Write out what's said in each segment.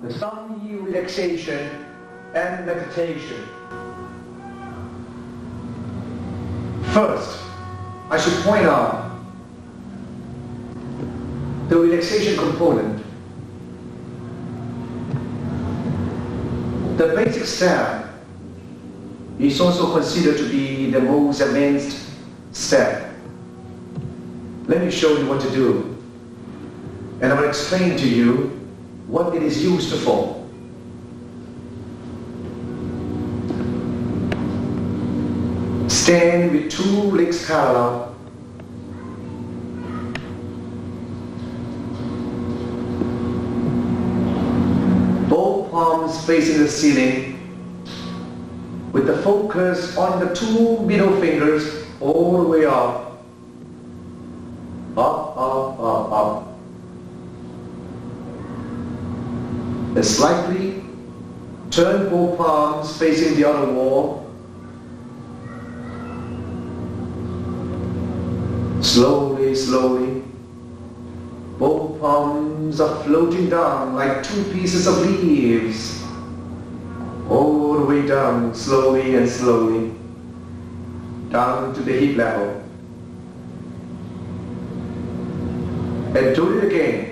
the Sun relaxation and meditation. First, I should point out the relaxation component. The basic step is also considered to be the most advanced step. Let me show you what to do, and I will explain to you what it is used for. Stand with 2 legs parallel. Both palms facing the ceiling, with the focus on the 2 middle fingers all the way up. Up, up, up, up. And slightly turn both palms facing the other wall. Slowly, slowly, both palms are floating down like 2 pieces of leaves, all the way down, slowly and slowly, down to the hip level. And do it again.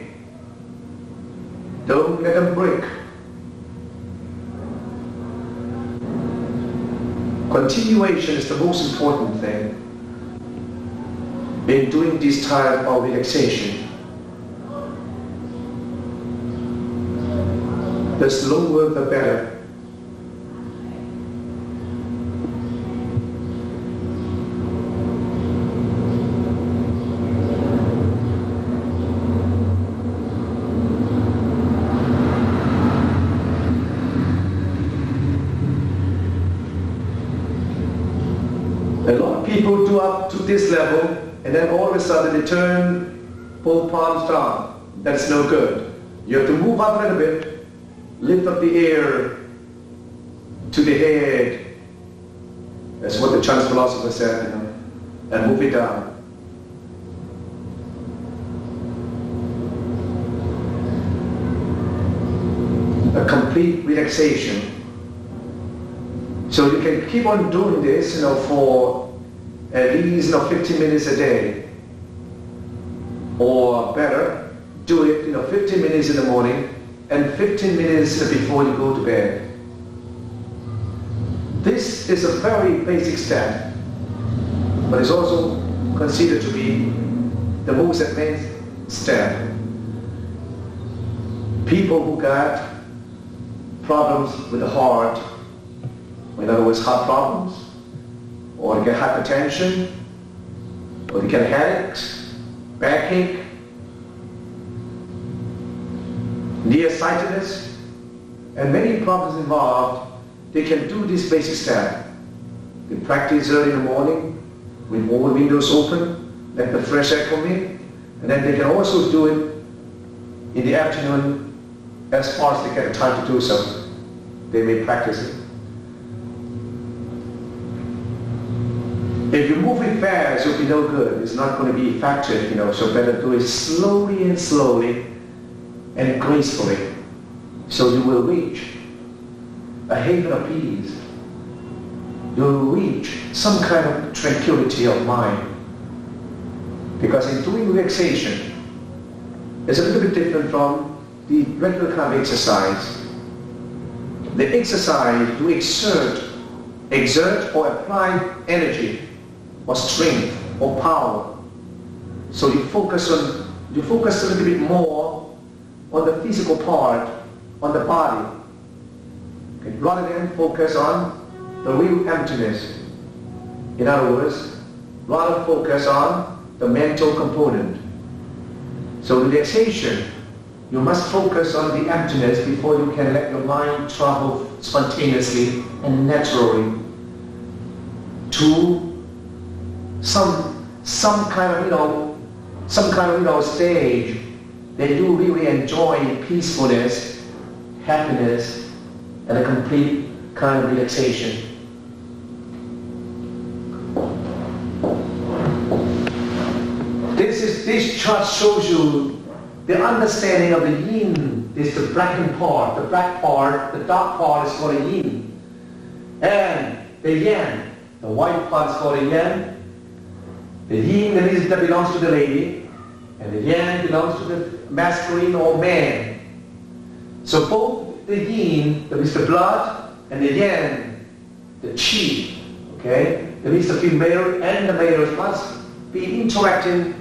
Don't let them break. Continuation is the most important thing in doing this type of relaxation. The slower the better. A lot of people do up to this level, and then all of a sudden they turn both palms down. That's no good. You have to move up a little bit, lift up the air to the head. That's what the Chinese philosopher said, and move it down. A complete relaxation. So you can keep on doing this, for at least 15 minutes a day, or better, do it 15 minutes in the morning and 15 minutes before you go to bed. This is a very basic step, but it's also considered to be the most advanced step. People who got problems with the heart, in other words, heart problems, or they get hypertension, or they get headaches, backache, nearsightedness, and many problems involved, they can do this basic step. They practice early in the morning with all the windows open, let the fresh air come in, and then they can also do it in the afternoon as far as they get time to do so. They may practice it. If you move it fast, you'll be no good. It's not going to be effective, so better do it slowly and slowly and gracefully, so you will reach a haven of peace. You'll reach some kind of tranquility of mind. Because in doing relaxation, it's a little bit different from the regular kind of exercise. The exercise to exert or apply energy or strength or power. So you focus a little bit more on the physical part, on the body, okay, rather than focus on the real emptiness. In other words, rather focus on the mental component. So relaxation, you must focus on the emptiness before you can let your mind travel spontaneously and naturally to some kind of stage that you really enjoy peacefulness, happiness, and a complete kind of relaxation. This chart shows you the understanding of the yin This is the blackened part. The black part, the dark part is called a yin. And the yang, the white part is called a yang. The yin that belongs to the lady, and the yang belongs to the masculine or man. So both the yin, that is the blood, and the yang, the qi, okay? That means the female and the male must be interacting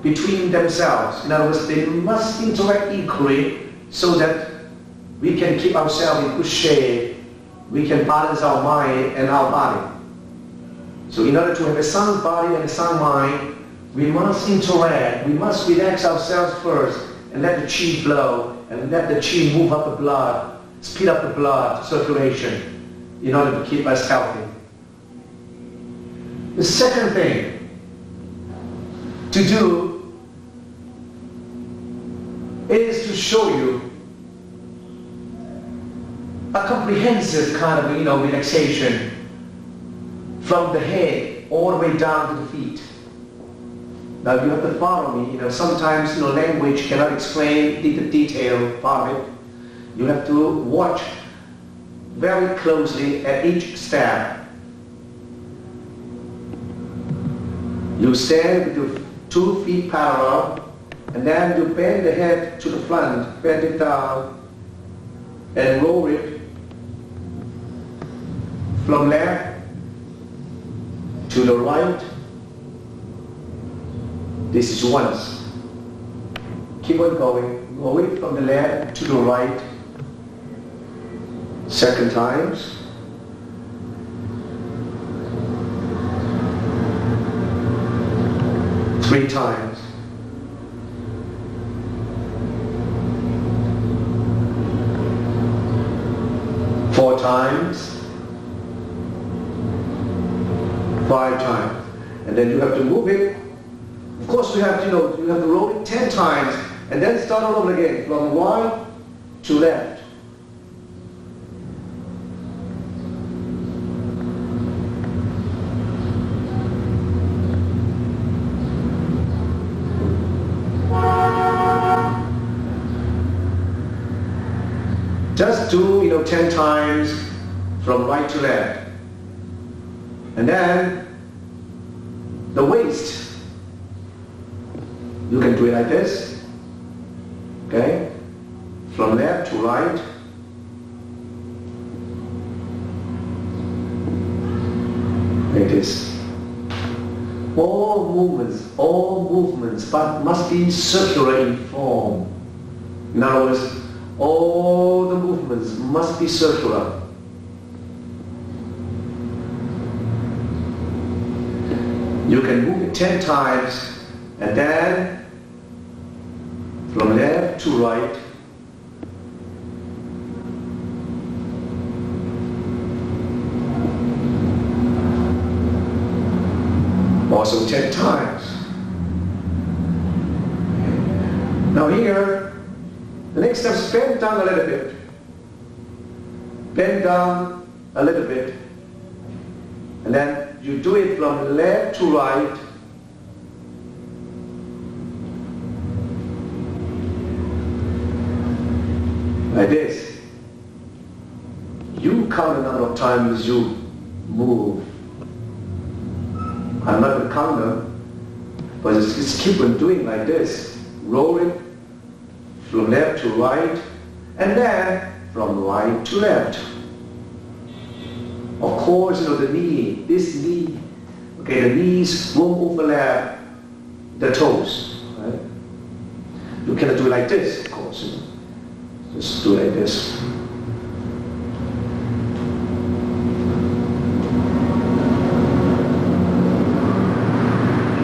between themselves. In other words, they must interact equally so that we can keep ourselves in good shape, we can balance our mind and our body. So in order to have a sound body and a sound mind, we must interact, we must relax ourselves first and let the qi flow and let the qi move up the blood, speed up the blood circulation in order to keep us healthy. The second thing to do is to show you a comprehensive kind of, relaxation from the head all the way down to the feet. Now you have to follow me. Sometimes language cannot explain the detail part of it. You have to watch very closely at each step. You stand with your 2 feet parallel, and then you bend the head to the front, bend it down, and roll it from left to the right. This is once. Keep on going. Roll it from the left to the right. Second times. Three times. Four times. 5 times. And then you have to move it. Of course, you have to roll it 10 times and then start all over again from right to left. Just do 10 times from right to left. And then the waist, you can do it like this, okay? From left to right. Like this. All movements, but must be circular in form. In other words, all the movements must be circular. You can move it 10 times and then from left to right. Also 10 times. Now here, the next step is bend down a little bit. Bend down a little bit. And then you do it from left to right. Like this. You count the number of times you move. I'm not going to count them, but just keep on doing like this. Roll it from left to right, and then from right to left. Of course, the knee, this knee, okay, the knees won't overlap the toes, right? You cannot do it like this, of course. Just do it like this.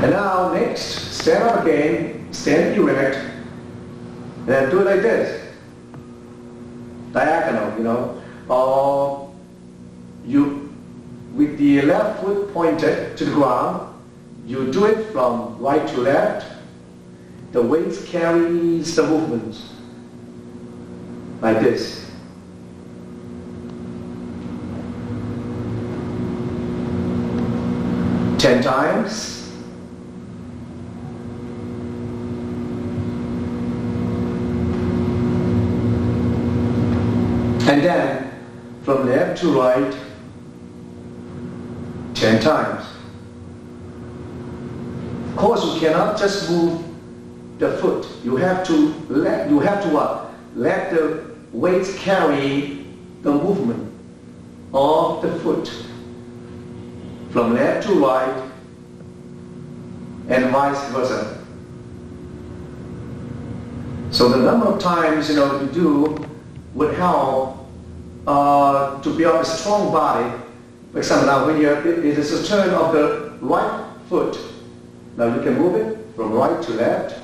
And now, next, stand up again, stand erect, and then do it like this. Diagonal, or you, with the left foot pointed to the ground, you do it from right to left. The weight carries the movement, like this. Ten times. And then from left to right 10 times. Of course, you cannot just move the foot. You have to what? Let the weights carry the movement of the foot from left to right and vice versa. So the number of times you do would help to build a strong body. For example, now when it is a turn of the right foot, now you can move it from right to left.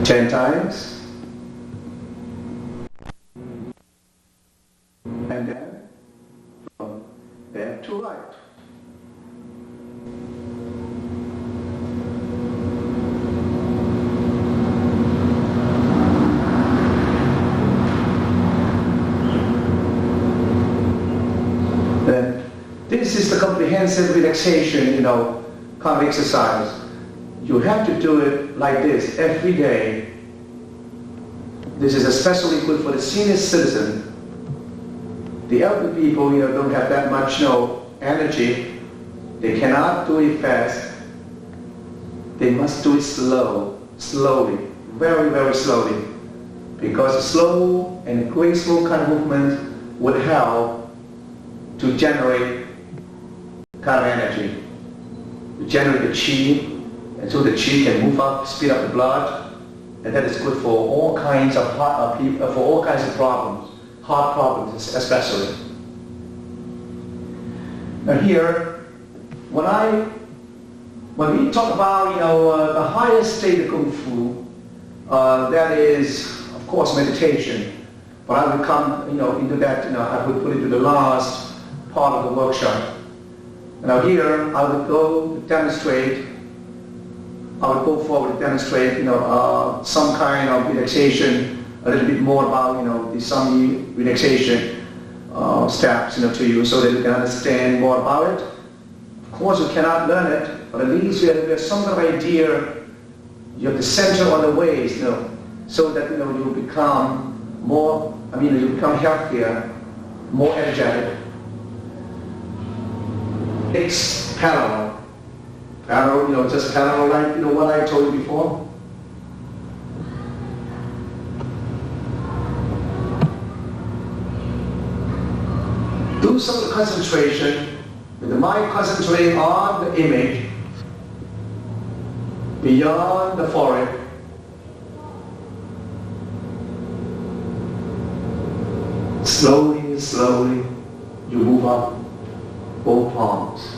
Ten times. And then from left to right. This is the comprehensive relaxation, kind of exercise. You have to do it like this every day. This is especially good for the senior citizen. The elderly people, don't have that much, energy. They cannot do it fast. They must do it slowly, very, very slowly. Because a slow and graceful kind of movement would help to generate kind of energy, to generate the chi, and so the chi can move up, speed up the blood, and that is good for all kinds of problems, heart problems especially. Now here, when we talk about the highest state of Kung Fu, that is of course meditation. But I will come into that. I will put it to the last part of the workshop. Now here, I would go forward to demonstrate, some kind of relaxation, a little bit more about, the some relaxation steps, to you, so that you can understand more about it. Of course, you cannot learn it, but at least you have some kind of idea. You have the center on the ways, so that you become more. You become healthier, more energetic. It's parallel, just parallel, like what I told you before. Do some concentration, with the mind concentrating on the image beyond the forehead. Slowly, you move up both palms.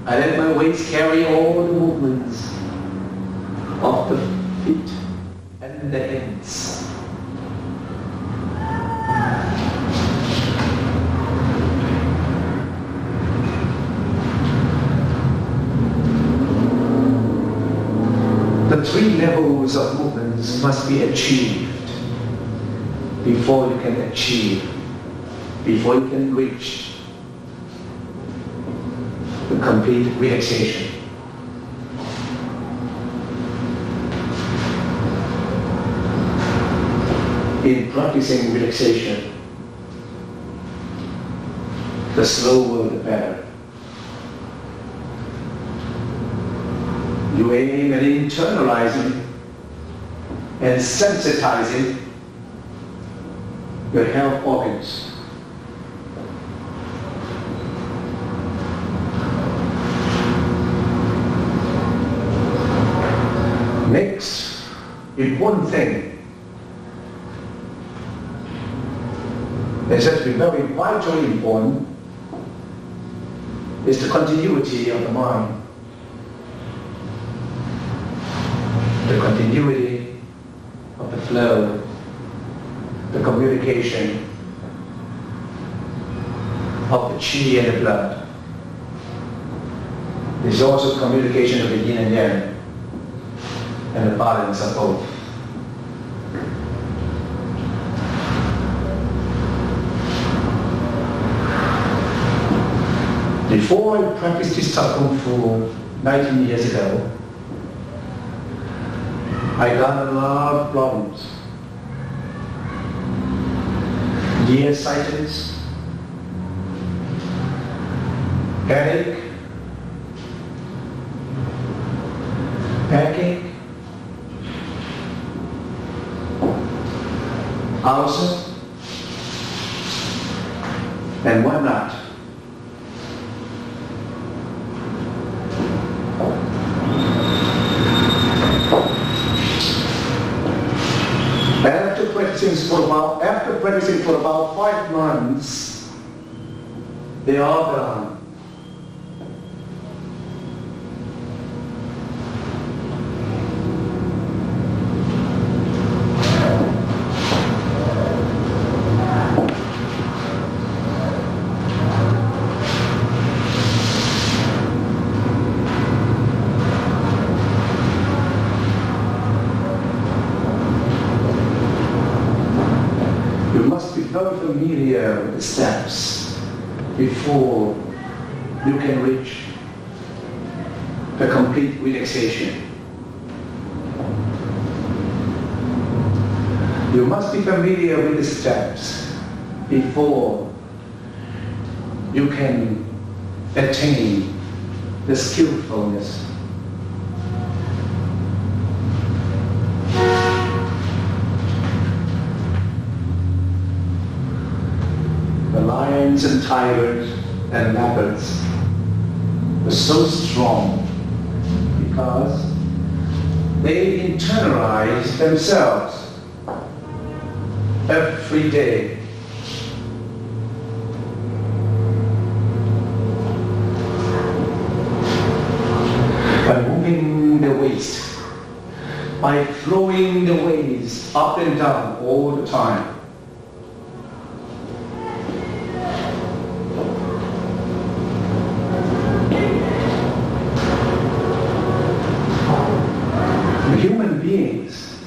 I let my weights carry all the movements of the feet and the hands. The 3 levels of movements must be achieved before you can reach the complete relaxation. In practicing relaxation, the slower the better. You aim at internalizing and sensitizing your health organs. Next important thing is that to be very vitally important is the continuity of the mind. The continuity of the flow, the communication of the chi and the blood. There's also communication of the yin and yang and the balance of both. Before I practiced this type of Kung Fu 19 years ago, I got a lot of problems. Nearsightedness, headache, backache, ulcer, and whatnot. After practicing for about 5 months, they are gone. You must be very familiar with the steps before you can reach the complete relaxation. You must be familiar with the steps before you can attain the skillfulness. The lions and tigers and leopards were so strong because they internalize themselves every day. By moving the waist, by throwing the waves up and down all the time. Human beings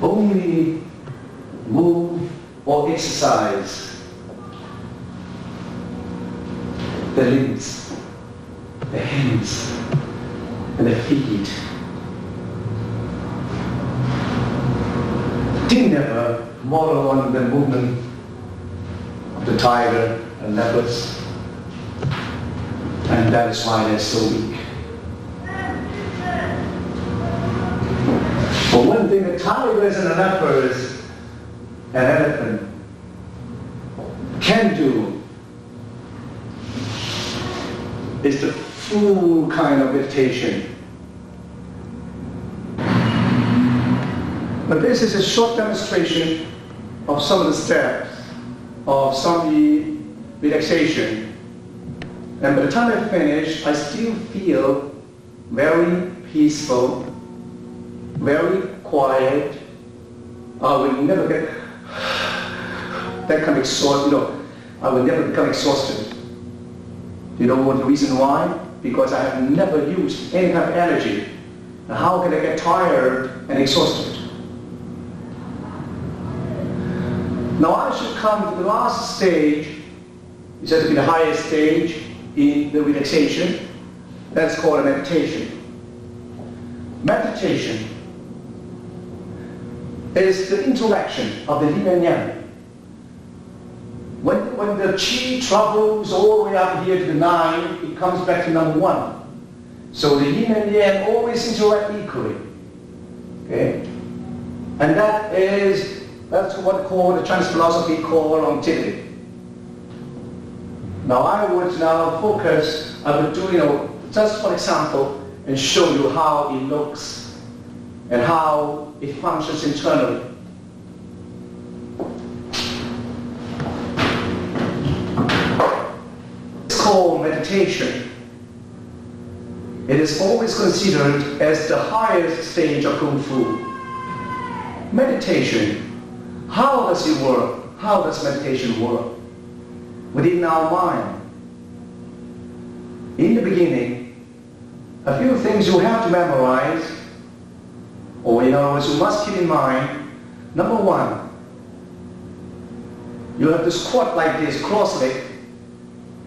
only move or exercise the limbs, the hands, and the feet. They never model on the movement of the tiger and leopards, and that is why they're so weak. For one thing, the tigers and the leopards and elephant can do is the full kind of meditation. But this is a short demonstration of some of the steps of some relaxation. And by the time I finish, I still feel very peaceful, very quiet. I will never get that kind of exhausted. I will never become exhausted. You know what the reason why? Because I have never used any kind of energy. Now how can I get tired and exhausted? Now I should come to the last stage. It says to be the highest stage in the relaxation. That's called a meditation. Meditation is the interaction of the yin and yang. When the chi travels all the way up here to the 9, it comes back to number 1. So the yin and yang always interact equally. Okay? And that's what the Chinese philosophy call longevity. Now I would now focus, I would do, just for example, and show you how it looks and how it functions internally. It's called meditation. It is always considered as the highest stage of Kung Fu. Meditation. How does it work? How does meditation work? Within our mind. In the beginning, a few things you have to memorize, or in other words, you must keep in mind. Number one, you have to squat like this, cross-legged,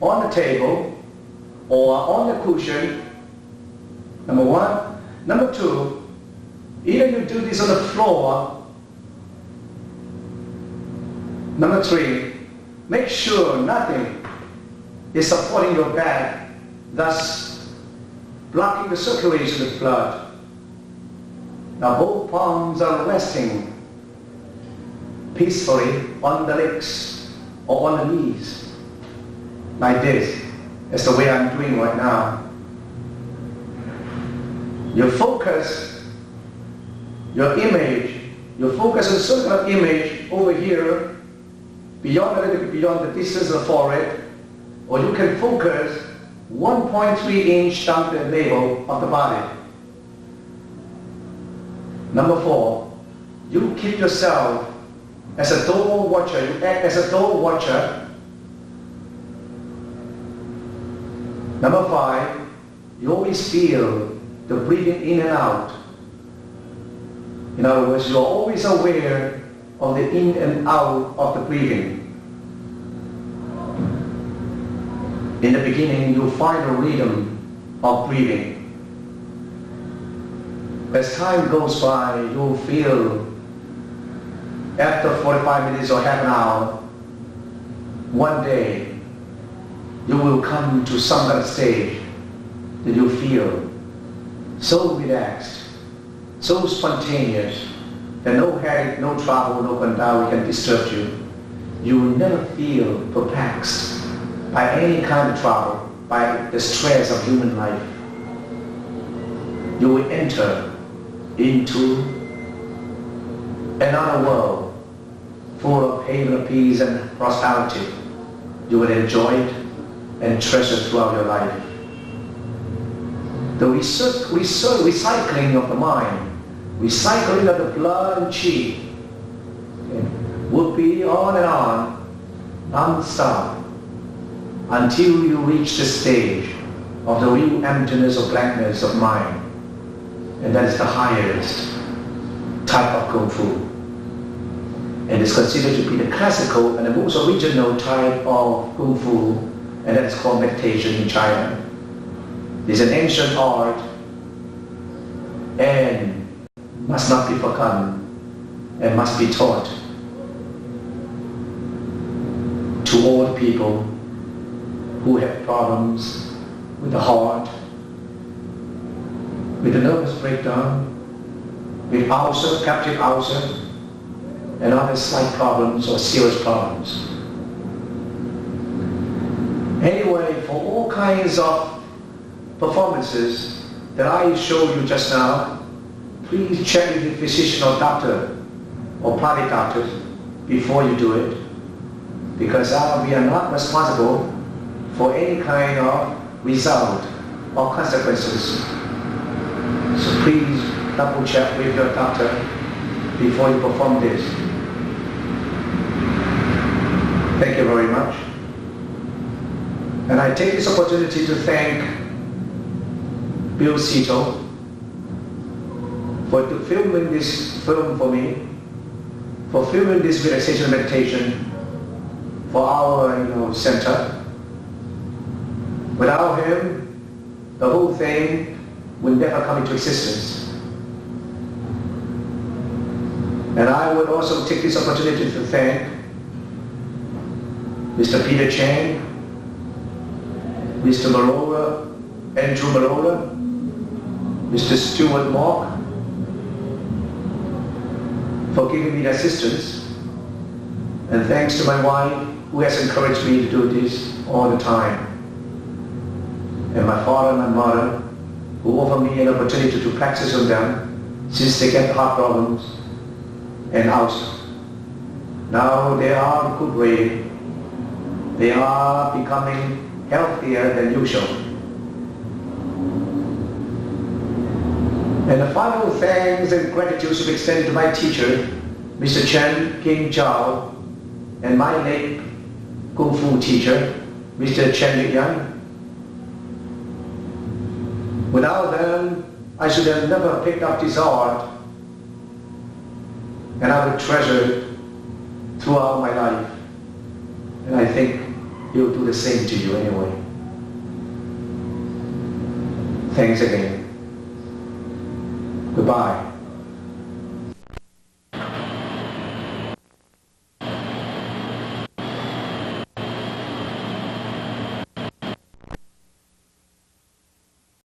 on the table or on the cushion. Number one. Number two, either you do this on the floor. Number three, make sure nothing is supporting your back, thus blocking the circulation of blood. Now both palms are resting peacefully on the legs or on the knees, like this. That's the way I'm doing right now. You focus your image, you focus on a certain image over here, beyond a little bit beyond the distance of the forehead, or you can focus 1.3 inch down the navel of the body. Number four, you keep yourself as a door watcher. You act as a door watcher. Number five, you always feel the breathing in and out. In other words, you are always aware of the in and out of the breathing. In the beginning, you find a rhythm of breathing. As time goes by, you'll feel, after 45 minutes or half an hour, one day, you will come to some kind of stage that you feel so relaxed, so spontaneous, that no headache, no trouble, no bandau can disturb you. You will never feel perplexed by any kind of trouble, by the stress of human life. You will enter into another world full of haven, peace, and prosperity. You will enjoy it and treasure throughout your life. The recycling of the mind, recycling of the blood and chi, will be on and on, non-stop, until you reach the stage of the real emptiness or blankness of mind. And that is the highest type of Kung Fu. And it's considered to be the classical and the most original type of Kung Fu, and that is called meditation in China. It's an ancient art and must not be forgotten and must be taught to all the people who have problems with the heart, with the nervous breakdown, with ulcer, captive ulcer, and other slight problems or serious problems. Anyway, for all kinds of performances that I showed you just now, please check with your physician or doctor or private doctors before you do it, because we are not responsible for any kind of result or consequences. So please double check with your doctor before you perform this. Thank you very much. And I take this opportunity to thank Bill Sito for filming this film for me, for filming this relaxation meditation for our center. Without him, the whole thing would never come into existence. And I would also take this opportunity to thank Mr. Peter Chang, Mr. Marola, Andrew Marola, Mr. Stuart Mock, for giving me the assistance. And thanks to my wife, who has encouraged me to do this all the time. And my father and my mother, who offer me an opportunity to practice on them since they get heart problems. And also, now they are in good way. They are becoming healthier than usual. And the final thanks and gratitude should be extended to my teacher, Mr. Chen King Chao, and my late Kung Fu teacher, Mr. Chen Yang. Without them, I should have never picked up this art, and I would treasure it throughout my life. And I think he'll do the same to you anyway. Thanks again. Goodbye.